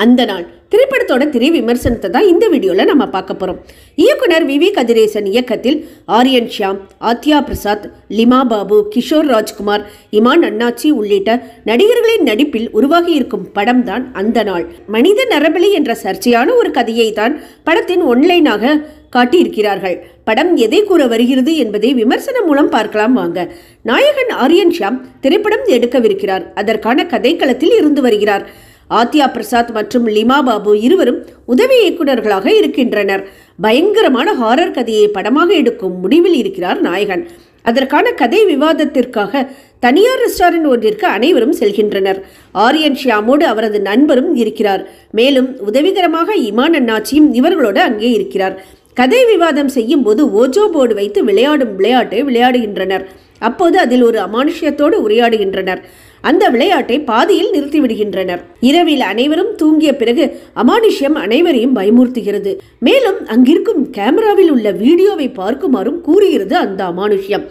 அந்த நாள் திரைப்படத்தோட திரை விமர்சனத்தை தான் இந்த வீடியோல நம்ம பார்க்க போறோம். இயக்குனர் வி வி கதிரேசன் இயக்கத்தில் ஆரியன் ஷியாம், ஆத்யா பிரசாத், லிமா பாபு, கிஷோர் ராஜ்குமார், இமான் அண்ணாச்சி உள்ளிட்ட நடிகர்களின் நடிப்பில் உருவாகி இருக்கும் படம் தான் அந்த நாள். மனித நரபலி என்ற சர்ச்சையான ஒரு கதையை தான் படத்தின் ஒன்லைனாக காட்டியிருக்கிறார்கள். படம் எதை கூற வருகிறது என்பதை விமர்சனம் மூலம் பார்க்கலாம் வாங்க. நாயகன் ஆரியன் ஷியாம் திரைப்படம் எடுக்கவிருக்கிறார். அதற்கான கதைக்களத்தில் இருந்து வருகிறார். ஆத்யா பிரசாத் மற்றும் லிமா பாபு இருவரும் உதவி இயக்குநர்களாக இருக்கின்றனர். பயங்கரமான ஹாரர் கதையை படமாக எடுக்கும் முடிவில் இருக்கிறார் நாயகன். அதற்கான கதை விவாதத்திற்காக தனியார் ரெஸ்டாரண்ட் ஒன்றிற்கு அனைவரும் செல்கின்றனர். ஆரியன் ஷியாமோடு அவரது நண்பரும் இருக்கிறார். மேலும் உதவிகரமாக இமான் அண்ணாச்சியும் இவர்களோடு அங்கே இருக்கிறார். கதை விவாதம் செய்யும் போது ஓஜோ போர்டு வைத்து விளையாடும் விளையாட்டை விளையாடுகின்றனர். அப்போது அதில் ஒரு அமானுஷ்யத்தோடு உரையாடுகின்றனர். அந்த விளையாட்டை பாதியில் நிறுத்திவிடுகின்றனர். இரவில் அனைவரும் தூங்கிய பிறகு அமானுஷ்யம் அனைவரையும் பயமுறுத்துகிறது. மேலும் அங்கிருக்கும் கேமராவில் உள்ள வீடியோவை பார்க்குமாறும் கூறுகிறது அந்த அமானுஷ்யம்.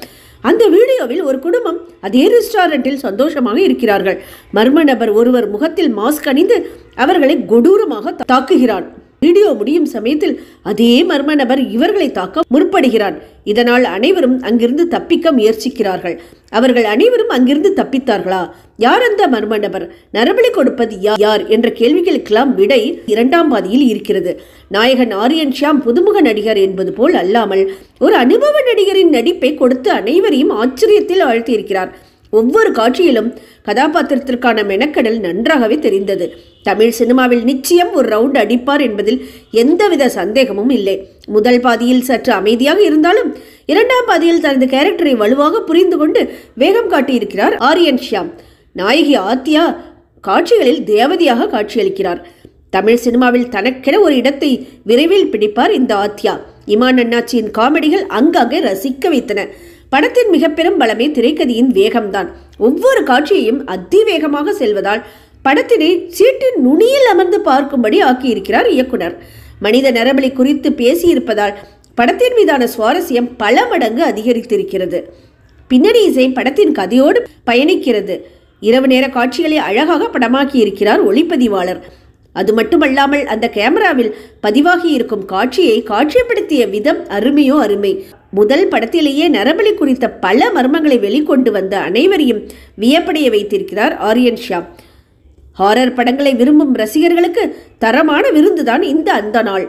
அந்த வீடியோவில் ஒரு குடும்பம் அதே ரெஸ்டாரண்டில் சந்தோஷமாக இருக்கிறார்கள். மர்ம நபர் ஒருவர் முகத்தில் மாஸ்க் அணிந்து அவர்களை கொடூரமாக தாக்குகிறான். வீடியோ முடியும் சமயத்தில் அதே மர்ம நபர் இவர்களை தாக்க முற்படுகிறான். இதனால் அனைவரும் அங்கிருந்து தப்பிக்க முயற்சிக்கிறார்கள். அவர்கள் அனைவரும் அங்கிருந்து தப்பித்தார்களா? யார் அந்த மர்ம நபர்? நரபலி கொடுப்பது யார் என்ற கேள்விகளுக்கெல்லாம் விடை இரண்டாம் பாதியில் இருக்கிறது. நாயகன் ஆரியன் ஷியாம் புதுமுக நடிகர் என்பது போல் அல்லாமல் ஒரு அனுபவ நடிகரின் நடிப்பை கொடுத்து அனைவரையும் ஆச்சரியத்தில் ஆழ்த்தியிருக்கிறார். ஒவ்வொரு காட்சியிலும் கதாபாத்திரத்திற்கான மெனக்கடல் நன்றாகவே தெரிந்தது. தமிழ் சினிமாவில் நிச்சயம் ஒரு ரவுண்ட் அடிப்பார் என்பதில் எந்தவித சந்தேகமும் இல்லை. முதல் பாதியில் சற்று அமைதியாக இருந்தாலும் இரண்டாம் பாதியில் தனது கேரக்டரை வலுவாக புரிந்து கொண்டு வேகம் காட்டியிருக்கிறார் ஆரியன் ஷியாம். நாயகி ஆத்யா காட்சிகளில் தேவதையாக காட்சியளிக்கிறார். தமிழ் சினிமாவில் தனக்கென ஒரு இடத்தை விரைவில் பிடிப்பார் இந்த ஆத்யா. இமான் அண்ணாச்சியின் காமெடிகள் அங்கங்கே ரசிக்க வைத்தன. படத்தின் மிக பெரும் பலமே திரைக்கதையின் வேகம்தான். ஒவ்வொரு காட்சியையும் அதிவேகமாக செல்வதால் படத்தினை சீட்டின் நுனியில் அமர்ந்து பார்க்கும்படி ஆக்கியிருக்கிறார் இயக்குனர். மனித நரபலி குறித்து பேசியிருப்பதால் படத்தின் மீதான சுவாரஸ்யம் பல மடங்கு அதிகரித்திருக்கிறது. பின்னணி இசை படத்தின் கதையோடு பயணிக்கிறது. இரவு நேர காட்சிகளை அழகாக படமாக்கி இருக்கிறார் ஒளிப்பதிவாளர். அது மட்டுமல்லாமல் அந்த கேமராவில் பதிவாகி இருக்கும் காட்சியை காட்சிப்படுத்திய விதம் அருமையோ அருமை. முதல் படத்திலேயே நரபலி குறித்த பல மர்மங்களை வெளிக்கொண்டு வந்த அனைவரையும் வியப்படைய வைத்திருக்கிறார் ஆரியன் ஷியாம். ஹாரர் படங்களை விரும்பும் ரசிகர்களுக்கு தரமான விருந்துதான் இந்த அந்த நாள்.